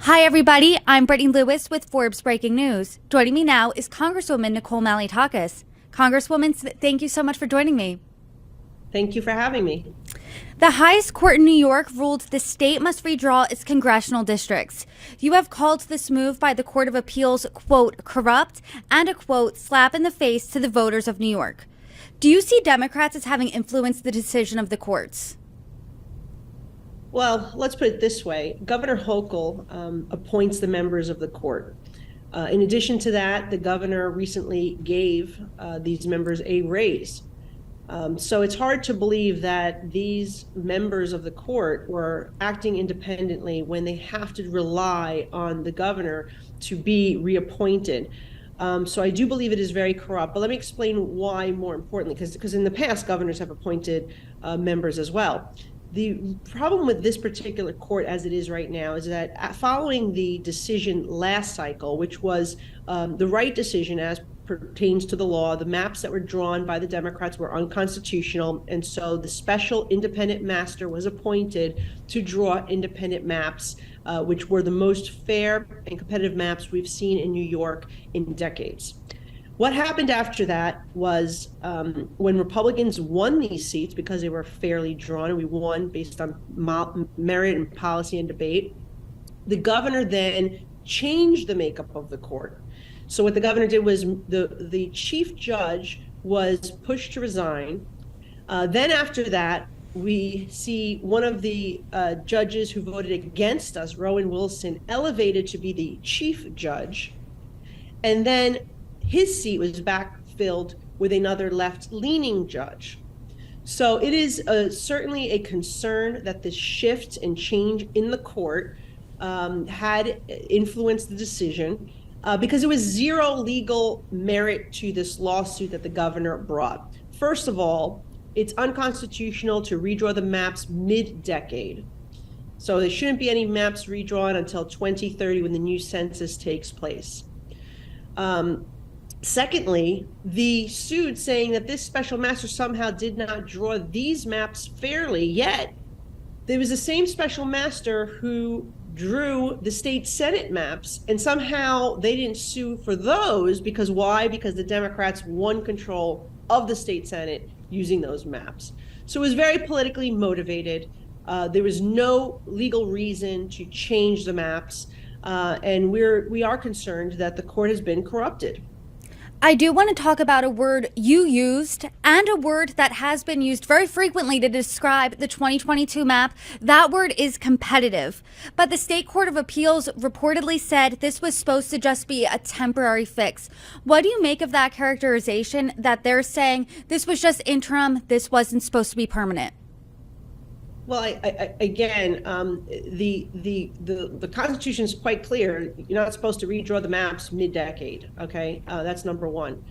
Hi, everybody. I'm Brittany Lewis with Forbes Breaking News. Joining me now is Congresswoman Nicole Malliotakis. Congresswoman, thank you so much for joining me. Thank you for having me. The highest court in New York ruled the state must redraw its congressional districts. You have called this move by the Court of Appeals, quote, corrupt and a, quote, slap in the face to the voters of New York. Do you see Democrats as having influenced the decision of the courts? Well, let's put it this way. Governor Hochul appoints the members of the court. In addition to that, the governor recently gave these members a raise. So it's hard to believe that these members of the court were acting independently when they have to rely on the governor to be reappointed. So I do believe it is very corrupt. But let me explain why, more importantly, because in the past, governors have appointed members as well. The problem with this particular court as it is right now is that following the decision last cycle, which was the right decision as pertains to the law, the maps that were drawn by the Democrats were unconstitutional. And so the special independent master was appointed to draw independent maps, which were the most fair and competitive maps we've seen in New York in decades. What happened after that was when Republicans won these seats because they were fairly drawn, and we won based on merit and policy and debate, the governor then changed the makeup of the court. So what the governor did was the chief judge was pushed to resign. Then after that, we see one of the judges who voted against us, Rowan Wilson, elevated to be the chief judge. And then his seat was backfilled with another left-leaning judge. So it is certainly a concern that this shift and change in the court had influenced the decision because there was zero legal merit to this lawsuit that the governor brought. First of all, it's unconstitutional to redraw the maps mid-decade. So there shouldn't be any maps redrawn until 2030 when the new census takes place. Secondly, the suit saying that this special master somehow did not draw these maps fairly, yet there was the same special master who drew the state Senate maps, and somehow they didn't sue for those because why? Because the Democrats won control of the state Senate using those maps. So it was very politically motivated. There was no legal reason to change the maps, and we are concerned that the court has been corrupted. I do want to talk about a word you used and a word that has been used very frequently to describe the 2022 map. That word is competitive. But the State Court of Appeals reportedly said this was supposed to just be a temporary fix. What do you make of that characterization that they're saying this was just interim, this wasn't supposed to be permanent? Well, again, the Constitution is quite clear. You're not supposed to redraw the maps mid-decade. Okay, that's number one.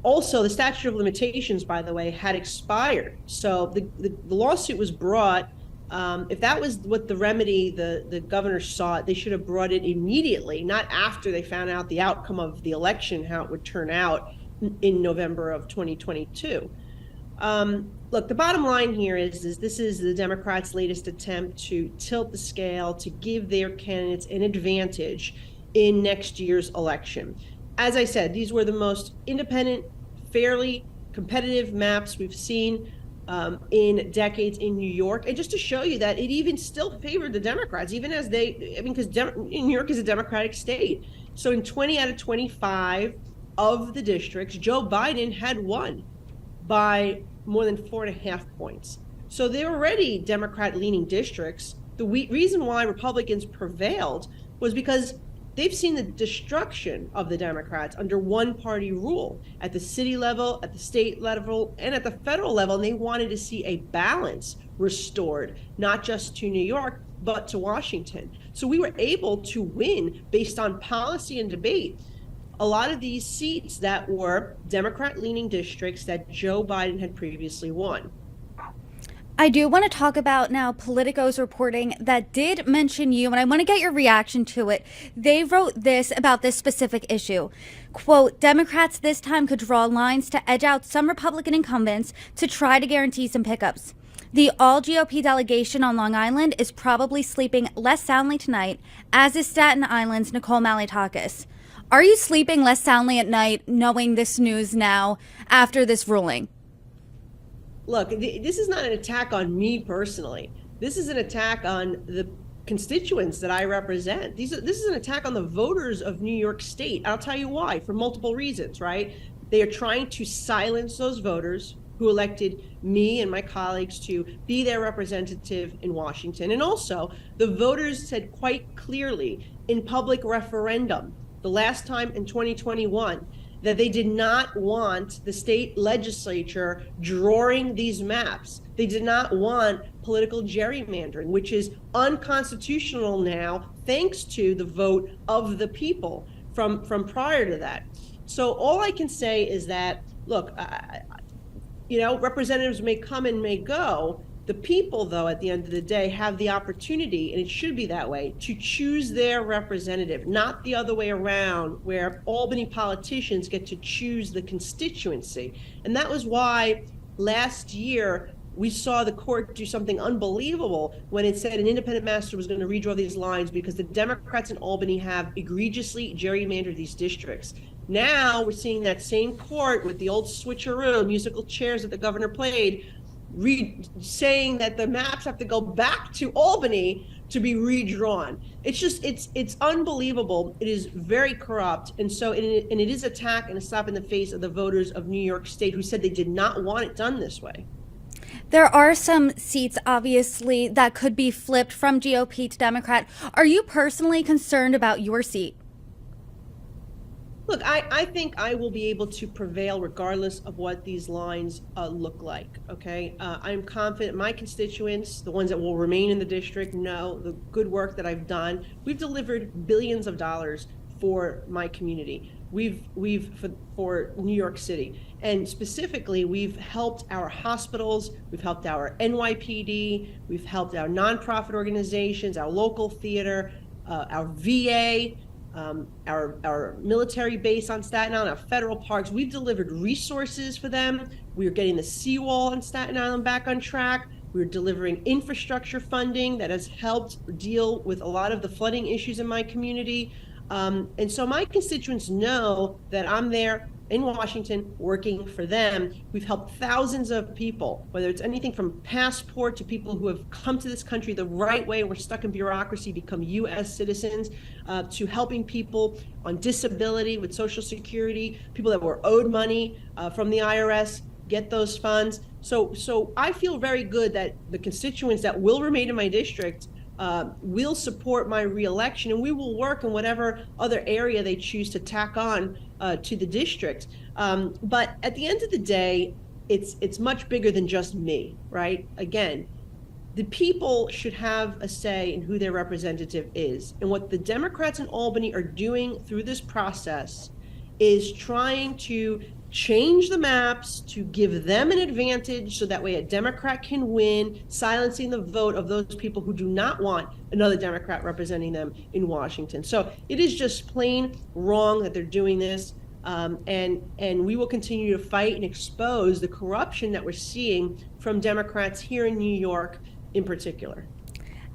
Also, the statute of limitations, by the way, had expired. So the lawsuit was brought. If that was what the remedy the governor sought, they should have brought it immediately, not after they found out the outcome of the election, how it would turn out in November of 2022. Look, the bottom line here is this is the Democrats' latest attempt to tilt the scale to give their candidates an advantage in next year's election. As I said, these were the most independent, fairly competitive maps we've seen in decades in New York. And just to show you that it even still favored the Democrats, even as because New York is a Democratic state. So in 20 out of 25 of the districts, Joe Biden had won by more than 4.5 points. So they're already Democrat-leaning districts. The reason why Republicans prevailed was because they've seen the destruction of the Democrats under one-party rule at the city level, at the state level, and at the federal level, and they wanted to see a balance restored, not just to New York, but to Washington. So we were able to win based on policy and debate a lot of these seats that were Democrat-leaning districts that Joe Biden had previously won. I do want to talk about now Politico's reporting that did mention you, and I want to get your reaction to it. They wrote this about this specific issue. Quote, Democrats this time could draw lines to edge out some Republican incumbents to try to guarantee some pickups. The all GOP delegation on Long Island is probably sleeping less soundly tonight, as is Staten Island's Nicole Malliotakis. Are you sleeping less soundly at night knowing this news now after this ruling? Look, this is not an attack on me personally. This is an attack on the constituents that I represent. This is an attack on the voters of New York State. I'll tell you why, for multiple reasons, right? They are trying to silence those voters who elected me and my colleagues to be their representative in Washington. And also, the voters said quite clearly in public referendum, the last time in 2021, that they did not want the state legislature drawing these maps. They did not want political gerrymandering, which is unconstitutional now, thanks to the vote of the people from prior to that. So all I can say is that, look, representatives may come and may go. The people, though, at the end of the day, have the opportunity, and it should be that way, to choose their representative, not the other way around, where Albany politicians get to choose the constituency. And that was why last year we saw the court do something unbelievable when it said an independent master was going to redraw these lines because the Democrats in Albany have egregiously gerrymandered these districts. Now we're seeing that same court with the old switcheroo musical chairs that the governor played, saying that the maps have to go back to Albany to be redrawn. It's unbelievable. It is very corrupt. And so, it is attack and a slap in the face of the voters of New York State who said they did not want it done this way. There are some seats, obviously, that could be flipped from GOP to Democrat. Are you personally concerned about your seat? Look, I think I will be able to prevail regardless of what these lines look like, okay? I'm confident my constituents, the ones that will remain in the district, know the good work that I've done. We've delivered billions of dollars for my community. For New York City. And specifically, we've helped our hospitals, we've helped our NYPD, we've helped our nonprofit organizations, our local theater, our VA, our military base on Staten Island, our federal parks. We've delivered resources for them. We're getting the seawall on Staten Island back on track. We're delivering infrastructure funding that has helped deal with a lot of the flooding issues in my community. And so my constituents know that I'm there in Washington working for them. We've helped thousands of people, whether it's anything from passport to people who have come to this country the right way, we're stuck in bureaucracy, become U.S. citizens, to helping people on disability with Social Security, people that were owed money from the IRS, get those funds. So I feel very good that the constituents that will remain in my district will support my reelection, and we will work in whatever other area they choose to tack on to the district. But at the end of the day, it's much bigger than just me, right? Again, the people should have a say in who their representative is. And what the Democrats in Albany are doing through this process is trying to change the maps to give them an advantage so that way a Democrat can win, silencing the vote of those people who do not want another Democrat representing them in Washington. So it is just plain wrong that they're doing this. And we will continue to fight and expose the corruption that we're seeing from Democrats here in New York in particular.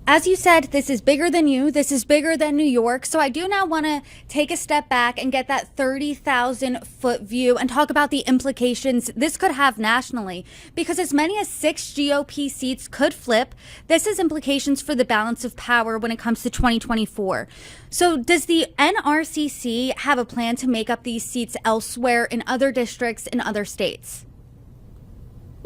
As you said, this is bigger than you. This is bigger than New York. So I do now want to take a step back and get that 30,000-foot view and talk about the implications this could have nationally. Because as many as 6 GOP seats could flip, this has implications for the balance of power when it comes to 2024. So does the NRCC have a plan to make up these seats elsewhere in other districts in other states?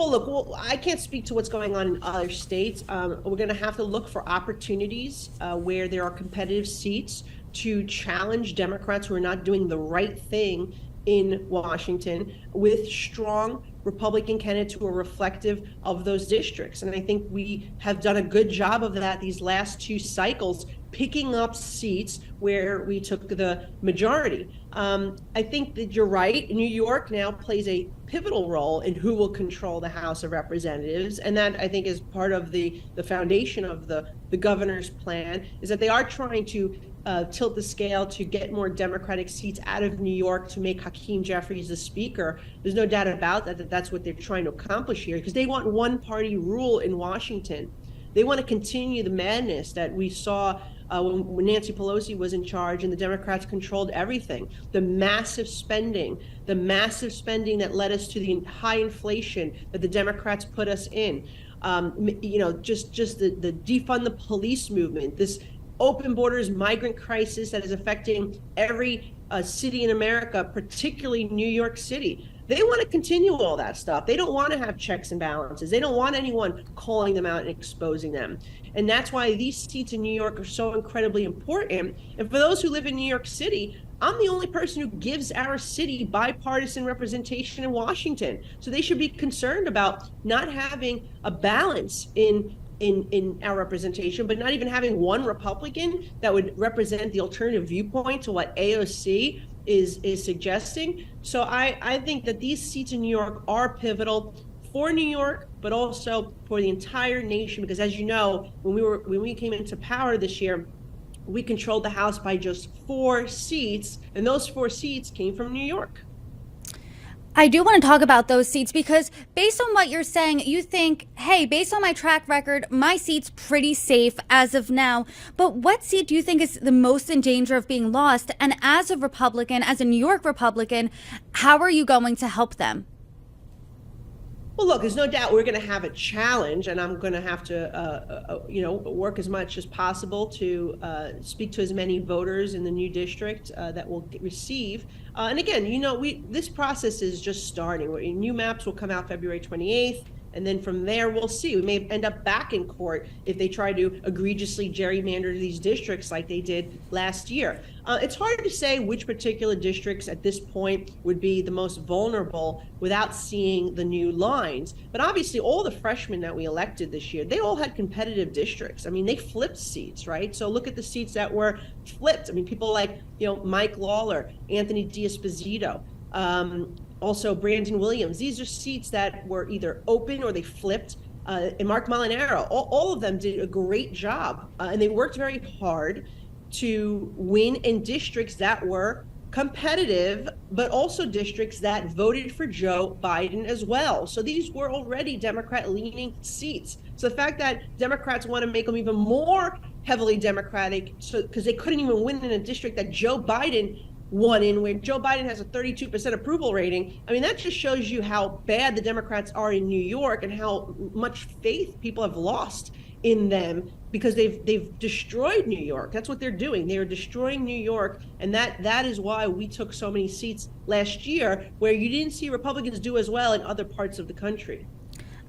Well, I can't speak to what's going on in other states. We're going to have to look for opportunities where there are competitive seats to challenge Democrats who are not doing the right thing in Washington with strong Republican candidates who are reflective of those districts. And I think we have done a good job of that these last 2 cycles, picking up seats where we took the majority. I think that you're right. New York now plays a pivotal role in who will control the House of Representatives. And that, I think, is part of the foundation of the governor's plan, is that they are trying to tilt the scale to get more Democratic seats out of New York to make Hakeem Jeffries the speaker. There's no doubt about that, that's what they're trying to accomplish here, because they want one party rule in Washington. They want to continue the madness that we saw when Nancy Pelosi was in charge and the Democrats controlled everything. The massive spending that led us to the high inflation that the Democrats put us in. Just the defund the police movement, this open borders migrant crisis that is affecting every city in America, particularly New York City. They want to continue all that stuff. They don't want to have checks and balances. They don't want anyone calling them out and exposing them. And that's why these seats in New York are so incredibly important. And for those who live in New York City, I'm the only person who gives our city bipartisan representation in Washington. So they should be concerned about not having a balance in our representation, but not even having one Republican that would represent the alternative viewpoint to what AOC is suggesting. So I think that these seats in New York are pivotal for New York, but also for the entire nation, because as you know, when we came into power this year, we controlled the House by just 4 seats, and those 4 seats came from New York. I do want to talk about those seats because based on what you're saying, you think, hey, based on my track record, my seat's pretty safe as of now. But what seat do you think is the most in danger of being lost? And as a Republican, as a New York Republican, how are you going to help them? Well, look, there's no doubt we're going to have a challenge, and I'm going to have to, work as much as possible to speak to as many voters in the new district that will receive. And again, this process is just starting. New maps will come out February 28th. And then from there, we'll see. We may end up back in court if they try to egregiously gerrymander these districts like they did last year. It's hard to say which particular districts at this point would be the most vulnerable without seeing the new lines. But obviously, all the freshmen that we elected this year, they all had competitive districts. I mean, they flipped seats, right? So look at the seats that were flipped. I mean, people like, Mike Lawler, Anthony D'Esposito, also Brandon Williams. These are seats that were either open or they flipped. And Mark Molinaro, all of them did a great job. And they worked very hard to win in districts that were competitive, but also districts that voted for Joe Biden as well. So these were already Democrat-leaning seats. So the fact that Democrats want to make them even more heavily Democratic, because they couldn't even win in a district that Joe Biden won in, where Joe Biden has a 32% approval rating. I mean, that just shows you how bad the Democrats are in New York and how much faith people have lost in them, because they've destroyed New York. That's what they're doing. They are destroying New York, and that is why we took so many seats last year, where you didn't see Republicans do as well in other parts of the country.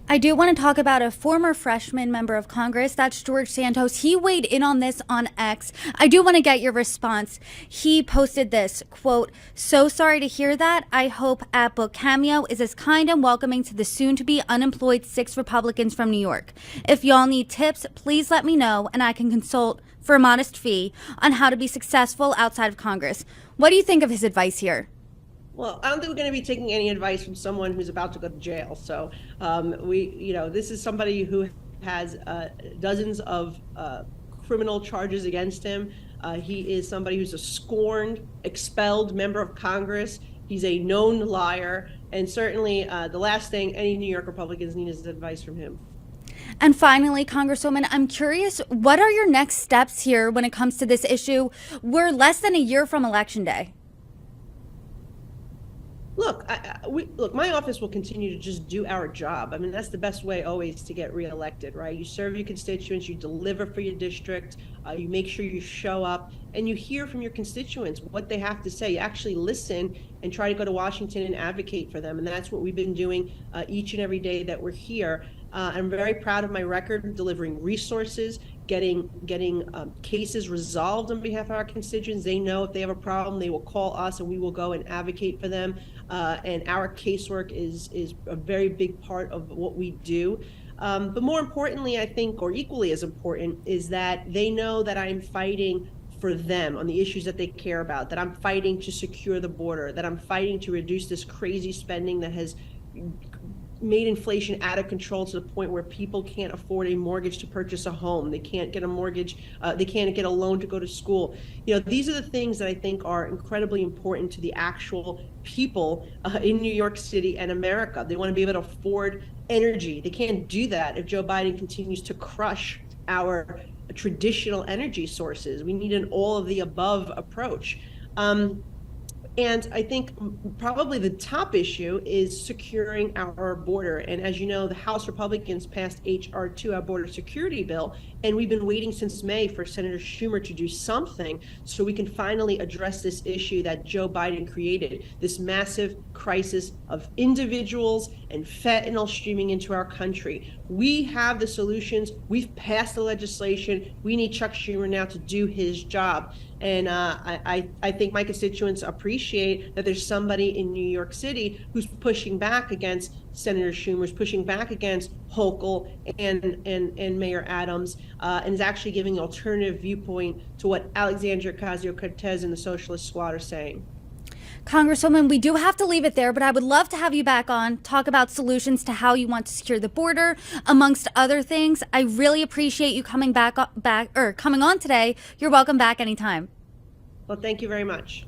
I do want to talk about a former freshman member of Congress. That's George Santos. He weighed in on this on X. I do want to get your response. He posted this, quote, "So sorry to hear that. I hope at Book Cameo is as kind and welcoming to the soon-to-be unemployed 6 Republicans from New York. If y'all need tips, please let me know, and I can consult for a modest fee on how to be successful outside of Congress." What do you think of his advice here? Well, I don't think we're going to be taking any advice from someone who's about to go to jail. So this is somebody who has dozens of criminal charges against him. He is somebody who's a scorned, expelled member of Congress. He's a known liar. And certainly the last thing any New York Republicans need is advice from him. And finally, Congresswoman, I'm curious, what are your next steps here when it comes to this issue? We're less than a year from Election Day. Look, my office will continue to just do our job. I mean, that's the best way always to get reelected, right? You serve your constituents, you deliver for your district, you make sure you show up, and you hear from your constituents what they have to say. You actually listen and try to go to Washington and advocate for them. And that's what we've been doing each and every day that we're here. I'm very proud of my record, delivering resources, getting cases resolved on behalf of our constituents. They know if they have a problem, they will call us and we will go and advocate for them. And our casework is a very big part of what we do. But more importantly, I think, or equally as important, is that they know that I'm fighting for them on the issues that they care about, that I'm fighting to secure the border, that I'm fighting to reduce this crazy spending that has made inflation out of control to the point where people can't afford a mortgage to purchase a home. They can't get a mortgage. They can't get a loan to go to school. These are the things that I think are incredibly important to the actual people in New York City and America. They want to be able to afford energy. They can't do that if Joe Biden continues to crush our traditional energy sources. We need an all of the above approach. And I think probably the top issue is securing our border. And as you know, the House Republicans passed H.R. 2, our border security bill, and we've been waiting since May for Senator Schumer to do something so we can finally address this issue that Joe Biden created, this massive crisis of individuals and fentanyl streaming into our country. We have the solutions. We've passed the legislation. We need Chuck Schumer now to do his job. And I think my constituents appreciate that there's somebody in New York City who's pushing back against Senator Schumer's, pushing back against Hochul and Mayor Adams, and is actually giving an alternative viewpoint to what Alexandria Ocasio-Cortez and the Socialist Squad are saying. Congresswoman, we do have to leave it there, but I would love to have you back on, talk about solutions to how you want to secure the border, amongst other things. I really appreciate you coming on today. You're welcome back anytime. Well, thank you very much.